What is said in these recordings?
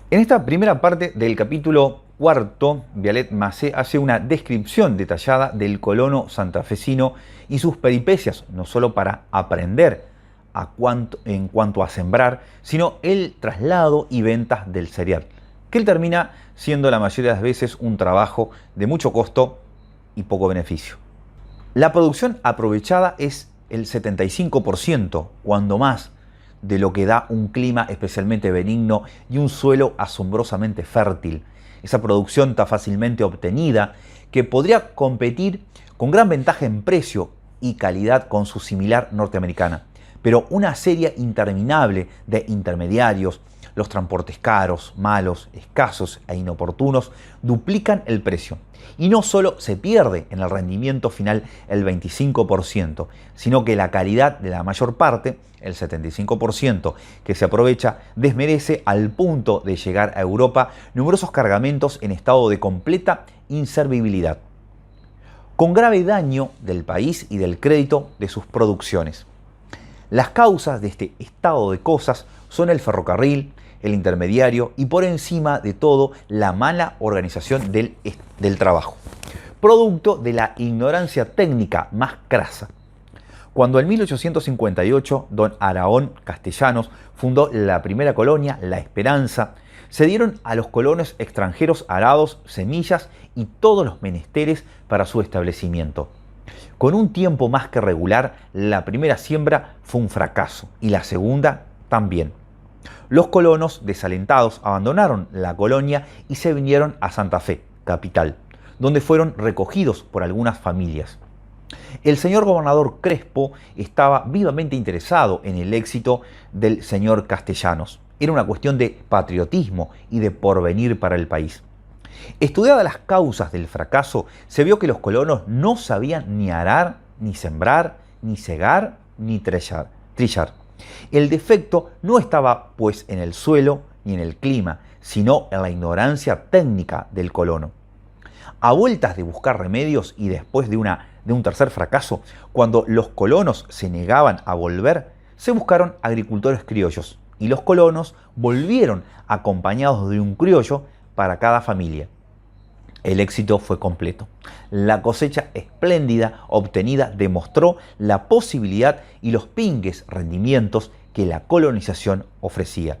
En esta primera parte del capítulo cuarto, Vialet Macé hace una descripción detallada del colono santafesino y sus peripecias, no solo para aprender en cuanto a sembrar, sino el traslado y ventas del cereal, que él termina siendo la mayoría de las veces un trabajo de mucho costo y poco beneficio. La producción aprovechada es el 75%, cuando más, de lo que da un clima especialmente benigno y un suelo asombrosamente fértil. Esa producción está fácilmente obtenida, que podría competir con gran ventaja en precio y calidad con su similar norteamericana. Pero una serie interminable de intermediarios, los transportes caros, malos, escasos e inoportunos, duplican el precio. Y no solo se pierde en el rendimiento final el 25%, sino que la calidad de la mayor parte, el 75% que se aprovecha, desmerece al punto de llegar a Europa numerosos cargamentos en estado de completa inservibilidad, con grave daño del país y del crédito de sus producciones. Las causas de este estado de cosas son el ferrocarril, el intermediario y por encima de todo la mala organización del trabajo, producto de la ignorancia técnica más crasa. Cuando en 1858 don Araón Castellanos fundó la primera colonia, La Esperanza, se dieron a los colonos extranjeros arados, semillas y todos los menesteres para su establecimiento. Con un tiempo más que regular, la primera siembra fue un fracaso y la segunda también. Los colonos, desalentados, abandonaron la colonia y se vinieron a Santa Fe, capital, donde fueron recogidos por algunas familias. El señor gobernador Crespo estaba vivamente interesado en el éxito del señor Castellanos. Era una cuestión de patriotismo y de porvenir para el país. Estudiadas las causas del fracaso, se vio que los colonos no sabían ni arar, ni sembrar, ni segar, ni trillar. El defecto no estaba pues en el suelo ni en el clima, sino en la ignorancia técnica del colono. A vueltas de buscar remedios y después de un tercer fracaso, cuando los colonos se negaban a volver, se buscaron agricultores criollos y los colonos volvieron acompañados de un criollo para cada familia. El éxito fue completo. La cosecha espléndida obtenida demostró la posibilidad y los pingues rendimientos que la colonización ofrecía.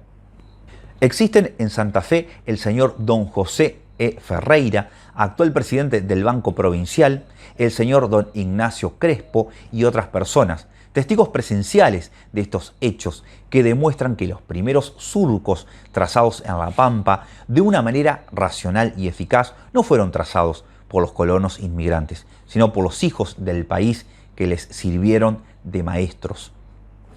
Existen en Santa Fe el señor don José E. Ferreira, actual presidente del Banco Provincial, el señor don Ignacio Crespo y otras personas, testigos presenciales de estos hechos que demuestran que los primeros surcos trazados en la Pampa de una manera racional y eficaz no fueron trazados por los colonos inmigrantes, sino por los hijos del país que les sirvieron de maestros.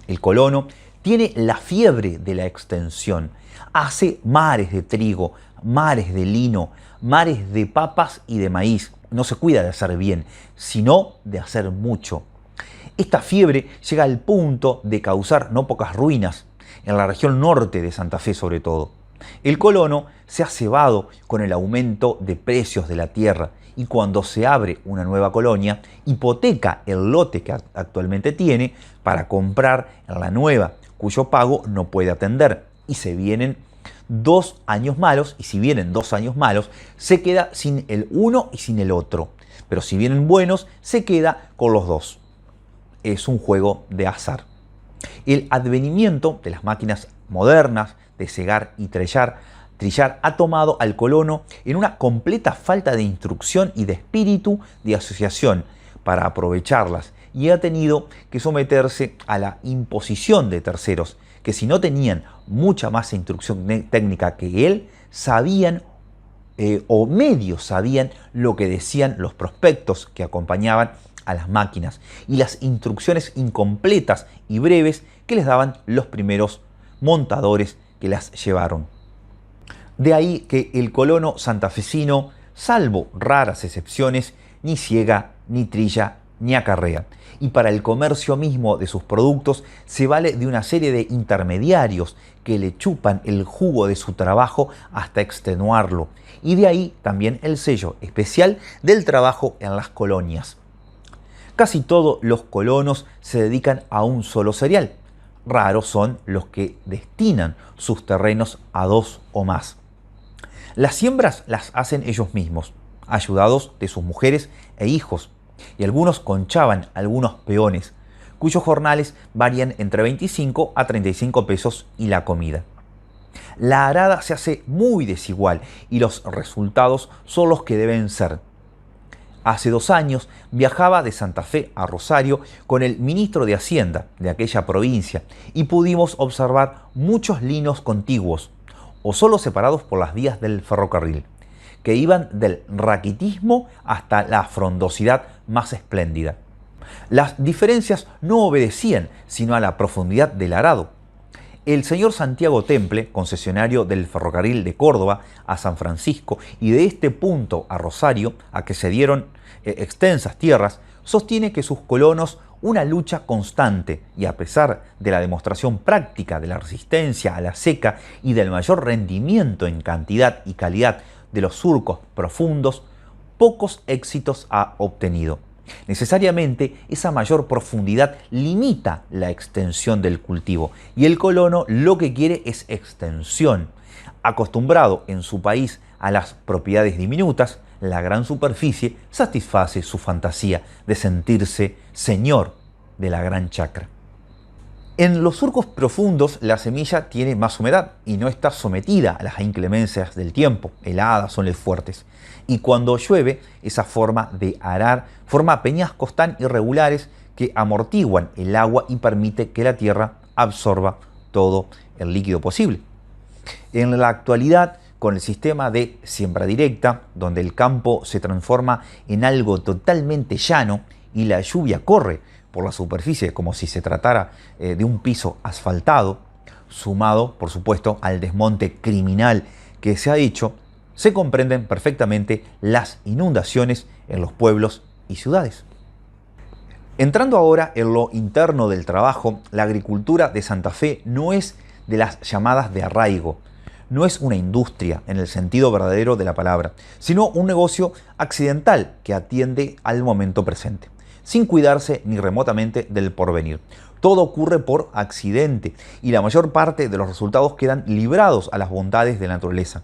El colono tiene la fiebre de la extensión, hace mares de trigo, mares de lino, mares de papas y de maíz. No se cuida de hacer bien, sino de hacer mucho. Esta fiebre llega al punto de causar no pocas ruinas, en la región norte de Santa Fe sobre todo. El colono se ha cebado con el aumento de precios de la tierra y cuando se abre una nueva colonia, hipoteca el lote que actualmente tiene para comprar en la nueva, cuyo pago no puede atender. Y se vienen 2 años malos, y si vienen 2 años malos, se queda sin el uno y sin el otro. Pero si vienen buenos, se queda con los dos. Es un juego de azar. El advenimiento de las máquinas modernas de segar y trillar ha tomado al colono en una completa falta de instrucción y de espíritu de asociación para aprovecharlas y ha tenido que someterse a la imposición de terceros que, si no tenían mucha más instrucción técnica que él, sabían o medio sabían lo que decían los prospectos que acompañaban a las máquinas y las instrucciones incompletas y breves que les daban los primeros montadores que las llevaron. De ahí que el colono santafesino, salvo raras excepciones, ni ciega, ni trilla, ni acarrea. Y para el comercio mismo de sus productos se vale de una serie de intermediarios que le chupan el jugo de su trabajo hasta extenuarlo. Y de ahí también el sello especial del trabajo en las colonias. Casi todos los colonos se dedican a un solo cereal. Raros son los que destinan sus terrenos a dos o más. Las siembras las hacen ellos mismos, ayudados de sus mujeres e hijos, y algunos conchaban algunos peones, cuyos jornales varían entre 25 a 35 pesos y la comida. La arada se hace muy desigual y los resultados son los que deben ser. Hace 2 años viajaba de Santa Fe a Rosario con el ministro de Hacienda de aquella provincia y pudimos observar muchos linos contiguos o solo separados por las vías del ferrocarril, que iban del raquitismo hasta la frondosidad más espléndida. Las diferencias no obedecían sino a la profundidad del arado. El señor Santiago Temple, concesionario del ferrocarril de Córdoba a San Francisco y de este punto a Rosario, a que se dieron extensas tierras, sostiene que sus colonos, una lucha constante y a pesar de la demostración práctica de la resistencia a la seca y del mayor rendimiento en cantidad y calidad de los surcos profundos, pocos éxitos ha obtenido. Necesariamente esa mayor profundidad limita la extensión del cultivo y el colono lo que quiere es extensión. Acostumbrado en su país a las propiedades diminutas, la gran superficie satisface su fantasía de sentirse señor de la gran chacra. En los surcos profundos la semilla tiene más humedad y no está sometida a las inclemencias del tiempo, heladas son fuertes. Y cuando llueve, esa forma de arar forma peñascos tan irregulares que amortiguan el agua y permite que la tierra absorba todo el líquido posible. En la actualidad, con el sistema de siembra directa, donde el campo se transforma en algo totalmente llano y la lluvia corre por la superficie como si se tratara de un piso asfaltado, sumado, por supuesto, al desmonte criminal que se ha hecho, se comprenden perfectamente las inundaciones en los pueblos y ciudades. Entrando ahora en lo interno del trabajo, la agricultura de Santa Fe no es de las llamadas de arraigo, no es una industria en el sentido verdadero de la palabra, sino un negocio accidental que atiende al momento presente, sin cuidarse ni remotamente del porvenir. Todo ocurre por accidente y la mayor parte de los resultados quedan librados a las bondades de la naturaleza,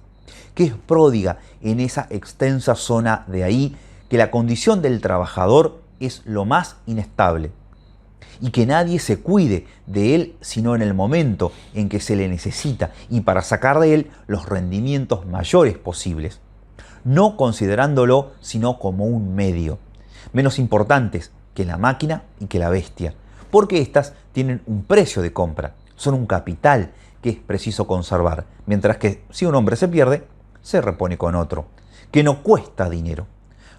que es pródiga en esa extensa zona de ahí que la condición del trabajador es lo más inestable y que nadie se cuide de él sino en el momento en que se le necesita y para sacar de él los rendimientos mayores posibles, no considerándolo sino como un medio, menos importantes que la máquina y que la bestia, porque éstas tienen un precio de compra, son un capital que es preciso conservar, mientras que si un hombre se pierde, se repone con otro, que no cuesta dinero.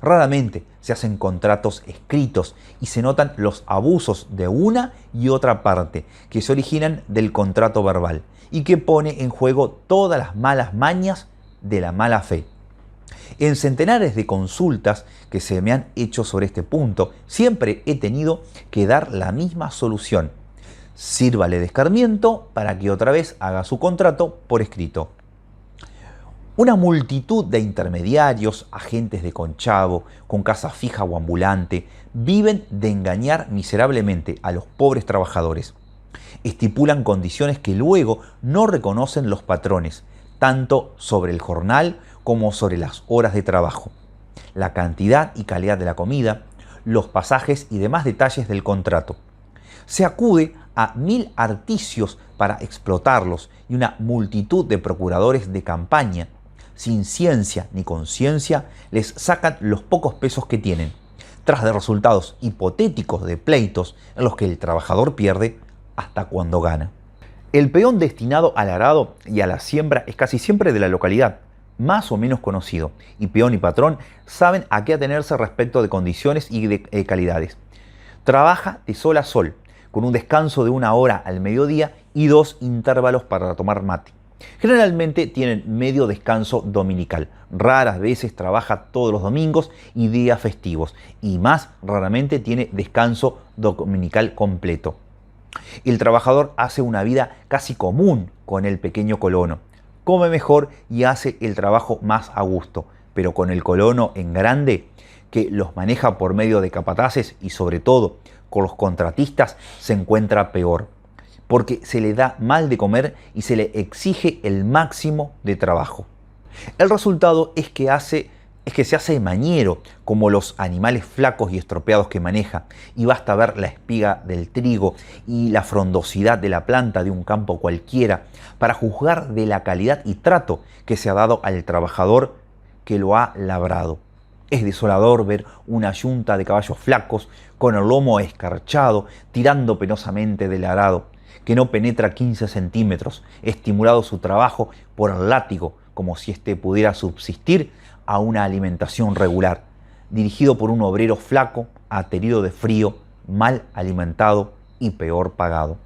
Raramente se hacen contratos escritos y se notan los abusos de una y otra parte que se originan del contrato verbal y que pone en juego todas las malas mañas de la mala fe. En centenares de consultas que se me han hecho sobre este punto, siempre he tenido que dar la misma solución. Sírvale de escarmiento para que otra vez haga su contrato por escrito. Una multitud de intermediarios, agentes de conchavo, con casa fija o ambulante, viven de engañar miserablemente a los pobres trabajadores. Estipulan condiciones que luego no reconocen los patrones, tanto sobre el jornal como sobre las horas de trabajo, la cantidad y calidad de la comida, los pasajes y demás detalles del contrato. Se acude a 1000 articios para explotarlos y una multitud de procuradores de campaña, sin ciencia ni conciencia, les sacan los pocos pesos que tienen, tras de resultados hipotéticos de pleitos en los que el trabajador pierde hasta cuando gana. El peón destinado al arado y a la siembra es casi siempre de la localidad, más o menos conocido, y peón y patrón saben a qué atenerse respecto de condiciones y de calidades. Trabaja de sol a sol, con un descanso de 1 hora al mediodía y 2 intervalos para tomar mate. Generalmente tienen medio descanso dominical. Raras veces trabaja todos los domingos y días festivos. Y más raramente tiene descanso dominical completo. El trabajador hace una vida casi común con el pequeño colono. Come mejor y hace el trabajo más a gusto. Pero con el colono en grande, que los maneja por medio de capataces y sobre todo con los contratistas, se encuentra peor. Porque se le da mal de comer y se le exige el máximo de trabajo. El resultado es que se hace mañero, como los animales flacos y estropeados que maneja, y basta ver la espiga del trigo y la frondosidad de la planta de un campo cualquiera para juzgar de la calidad y trato que se ha dado al trabajador que lo ha labrado. Es desolador ver una yunta de caballos flacos con el lomo escarchado, tirando penosamente del arado, que no penetra 15 centímetros, estimulado su trabajo por el látigo, como si éste pudiera subsistir a una alimentación regular, dirigido por un obrero flaco, aterido de frío, mal alimentado y peor pagado.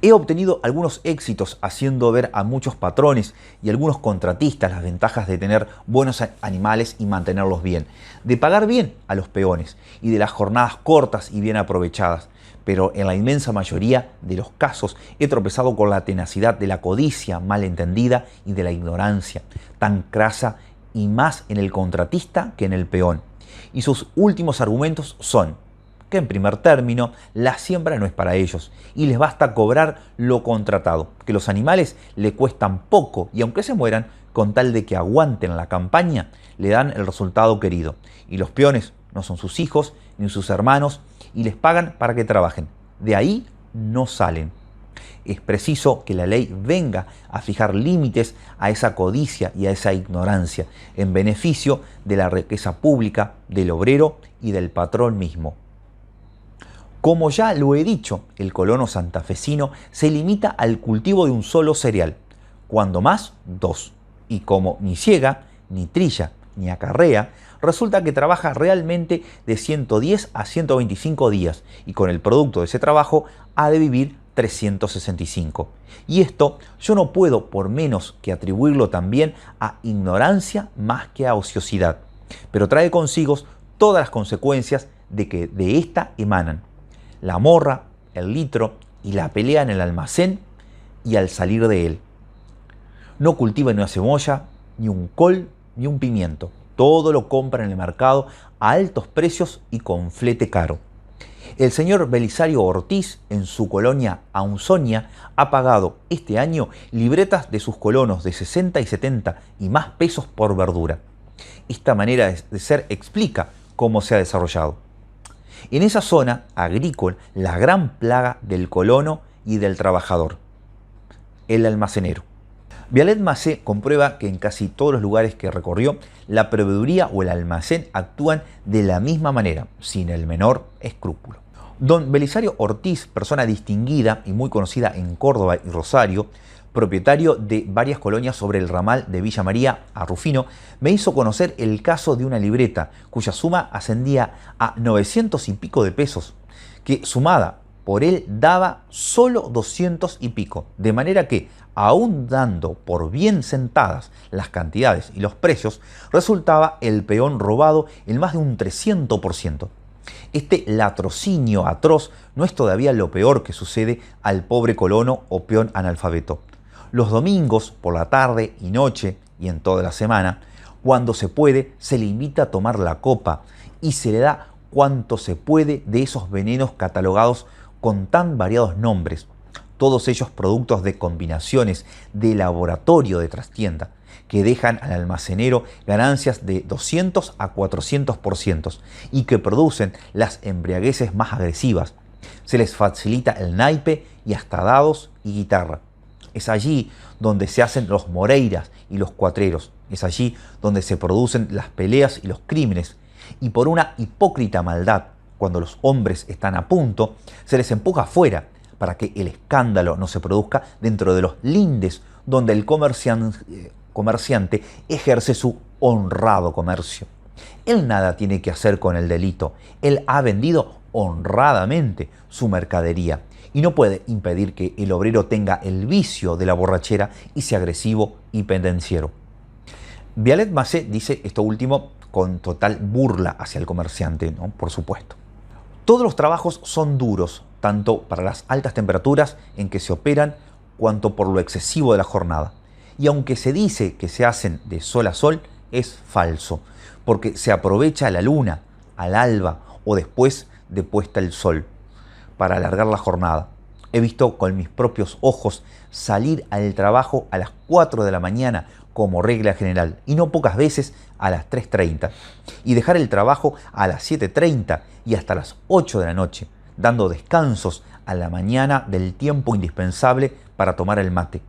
He obtenido algunos éxitos haciendo ver a muchos patrones y algunos contratistas las ventajas de tener buenos animales y mantenerlos bien, de pagar bien a los peones y de las jornadas cortas y bien aprovechadas. Pero en la inmensa mayoría de los casos he tropezado con la tenacidad de la codicia mal entendida y de la ignorancia, tan crasa y más en el contratista que en el peón. Y sus últimos argumentos son que en primer término la siembra no es para ellos y les basta cobrar lo contratado, que los animales le cuestan poco y aunque se mueran, con tal de que aguanten la campaña, le dan el resultado querido. Y los peones no son sus hijos ni sus hermanos y les pagan para que trabajen. De ahí no salen. Es preciso que la ley venga a fijar límites a esa codicia y a esa ignorancia, en beneficio de la riqueza pública, del obrero y del patrón mismo. Como ya lo he dicho, el colono santafesino se limita al cultivo de un solo cereal, cuando más dos, y como ni ciega, ni trilla, ni acarrea, resulta que trabaja realmente de 110 a 125 días y con el producto de ese trabajo ha de vivir 365. Y esto yo no puedo por menos que atribuirlo también a ignorancia más que a ociosidad, pero trae consigo todas las consecuencias de que de esta emanan la morra, el litro y la pelea en el almacén y al salir de él. No cultiva ni una cebolla, ni un col, ni un pimiento. Todo lo compra en el mercado a altos precios y con flete caro. El señor Belisario Ortiz, en su colonia Ausonia, ha pagado este año libretas de sus colonos de 60 y 70 y más pesos por verdura. Esta manera de ser explica cómo se ha desarrollado. En esa zona agrícola, la gran plaga del colono y del trabajador, el almacenero. Vialet Macé comprueba que en casi todos los lugares que recorrió, la proveeduría o el almacén actúan de la misma manera, sin el menor escrúpulo. Don Belisario Ortiz, persona distinguida y muy conocida en Córdoba y Rosario, propietario de varias colonias sobre el ramal de Villa María a Rufino, me hizo conocer el caso de una libreta cuya suma ascendía a 900 y pico de pesos, que sumada por él daba solo 200 y pico, de manera que, aún dando por bien sentadas las cantidades y los precios, resultaba el peón robado en más de un 300%. Este latrocinio atroz no es todavía lo peor que sucede al pobre colono o peón analfabeto. Los domingos, por la tarde y noche, y en toda la semana, cuando se puede, se le invita a tomar la copa y se le da cuanto se puede de esos venenos catalogados con tan variados nombres, todos ellos productos de combinaciones de laboratorio de trastienda, que dejan al almacenero ganancias de 200 a 400% y que producen las embriagueces más agresivas. Se les facilita el naipe y hasta dados y guitarra. Es allí donde se hacen los moreiras y los cuatreros. Es allí donde se producen las peleas y los crímenes. Y por una hipócrita maldad, cuando los hombres están a punto, se les empuja afuera para que el escándalo no se produzca dentro de los lindes donde el comerciante ejerce su honrado comercio. Él nada tiene que hacer con el delito. Él ha vendido honradamente su mercadería y no puede impedir que el obrero tenga el vicio de la borrachera y sea agresivo y pendenciero. Vialet Massé dice esto último con total burla hacia el comerciante, ¿no? Por supuesto. Todos los trabajos son duros, tanto para las altas temperaturas en que se operan, cuanto por lo excesivo de la jornada. Y aunque se dice que se hacen de sol a sol, es falso, porque se aprovecha la luna, al alba o después de puesta el sol, para alargar la jornada. He visto con mis propios ojos salir al trabajo a las 4 de la mañana como regla general, y no pocas veces a las 3:30, y dejar el trabajo a las 7:30 y hasta las 8 de la noche, dando descansos a la mañana del tiempo indispensable para tomar el mate.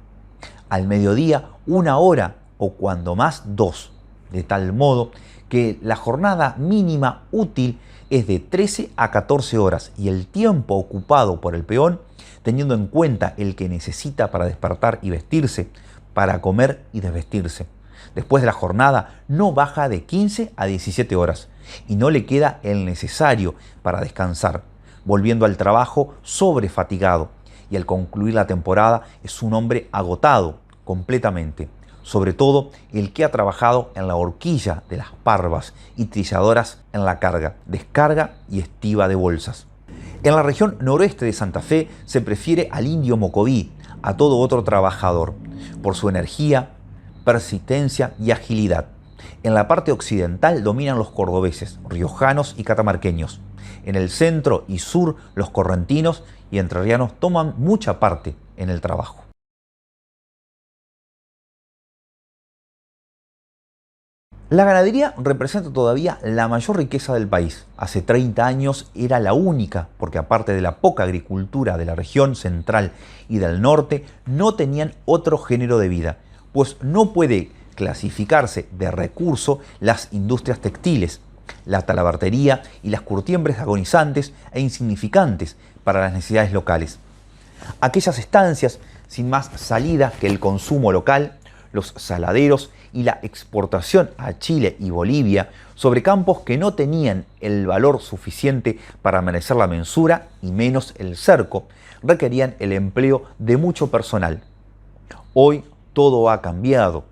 Al mediodía 1 hora o cuando más 2, de tal modo que la jornada mínima útil es de 13 a 14 horas y el tiempo ocupado por el peón, teniendo en cuenta el que necesita para despertar y vestirse, para comer y desvestirse. Después de la jornada no baja de 15 a 17 horas y no le queda el necesario para descansar, volviendo al trabajo sobrefatigado, y al concluir la temporada es un hombre agotado completamente, sobre todo el que ha trabajado en la horquilla de las parvas y trilladoras en la carga, descarga y estiba de bolsas. En la región noroeste de Santa Fe se prefiere al indio mocoví a todo otro trabajador, por su energía, persistencia y agilidad. En la parte occidental dominan los cordobeses, riojanos y catamarqueños. En el centro y sur los correntinos y entrerrianos toman mucha parte en el trabajo. La ganadería representa todavía la mayor riqueza del país. Hace 30 años era la única, porque aparte de la poca agricultura de la región central y del norte, no tenían otro género de vida, pues no puede clasificarse de recurso las industrias textiles, la talabartería y las curtiembres agonizantes e insignificantes para las necesidades locales. Aquellas estancias sin más salida que el consumo local, los saladeros y la exportación a Chile y Bolivia sobre campos que no tenían el valor suficiente para merecer la mensura y menos el cerco, requerían el empleo de mucho personal. Hoy todo ha cambiado.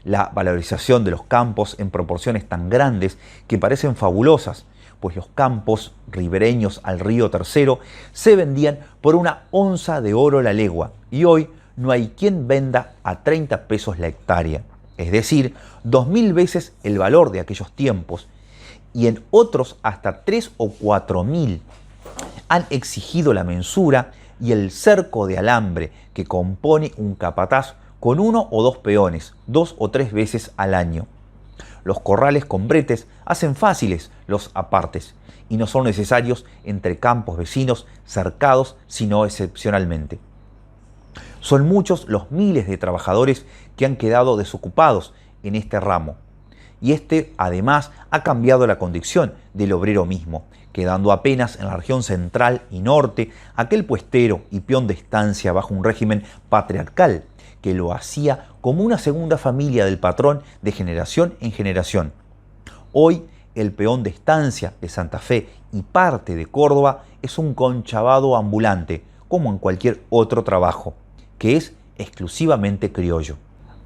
La valorización de los campos en proporciones tan grandes que parecen fabulosas, pues los campos ribereños al río Tercero se vendían por 1 onza de oro la legua y hoy no hay quien venda a 30 pesos la hectárea, es decir, 2000 veces el valor de aquellos tiempos, y en otros hasta 3 o 4000. Han exigido la mensura y el cerco de alambre que compone un capataz con 1 o 2 peones, 2 o 3 veces al año. Los corrales con bretes hacen fáciles los apartes y no son necesarios entre campos vecinos cercados sino excepcionalmente. Son muchos los miles de trabajadores que han quedado desocupados en este ramo. Y este, además, ha cambiado la condición del obrero mismo, quedando apenas en la región central y norte aquel puestero y peón de estancia bajo un régimen patriarcal que lo hacía como una segunda familia del patrón de generación en generación. Hoy, el peón de estancia de Santa Fe y parte de Córdoba es un conchabado ambulante, como en cualquier otro trabajo, que es exclusivamente criollo.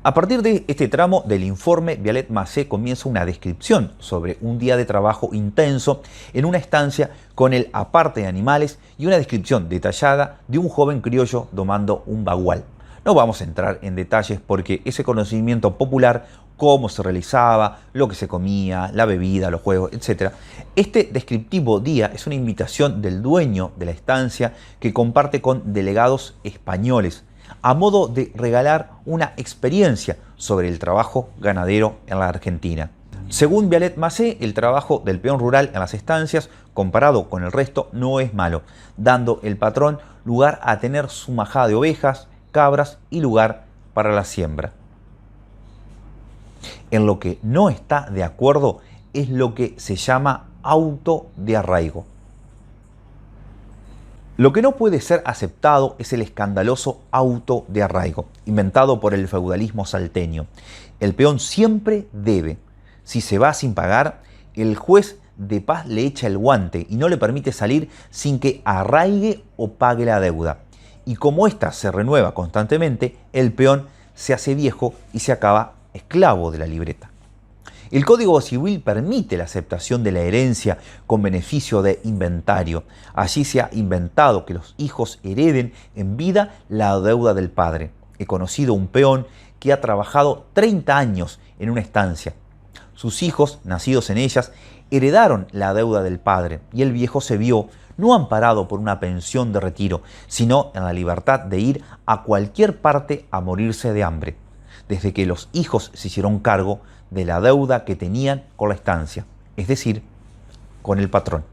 A partir de este tramo del informe, Vialet Massé comienza una descripción sobre un día de trabajo intenso en una estancia con el aparte de animales y una descripción detallada de un joven criollo domando un bagual. No vamos a entrar en detalles porque ese conocimiento popular, cómo se realizaba, lo que se comía, la bebida, los juegos, etc. Este descriptivo día es una invitación del dueño de la estancia que comparte con delegados españoles, a modo de regalar una experiencia sobre el trabajo ganadero en la Argentina. Según Vialet Massé, el trabajo del peón rural en las estancias, comparado con el resto, no es malo, dando el patrón lugar a tener su majada de ovejas, cabras y lugar para la siembra. En lo que no está de acuerdo es lo que se llama auto de arraigo. Lo que no puede ser aceptado es el escandaloso auto de arraigo, inventado por el feudalismo salteño. El peón siempre debe. Si se va sin pagar, el juez de paz le echa el guante y no le permite salir sin que arraigue o pague la deuda. Y como ésta se renueva constantemente, el peón se hace viejo y se acaba esclavo de la libreta. El Código Civil permite la aceptación de la herencia con beneficio de inventario. Allí se ha inventado que los hijos hereden en vida la deuda del padre. He conocido un peón que ha trabajado 30 años en una estancia. Sus hijos, nacidos en ellas, heredaron la deuda del padre y el viejo se vio no amparado por una pensión de retiro, sino en la libertad de ir a cualquier parte a morirse de hambre, desde que los hijos se hicieron cargo de la deuda que tenían con la estancia, es decir, con el patrón.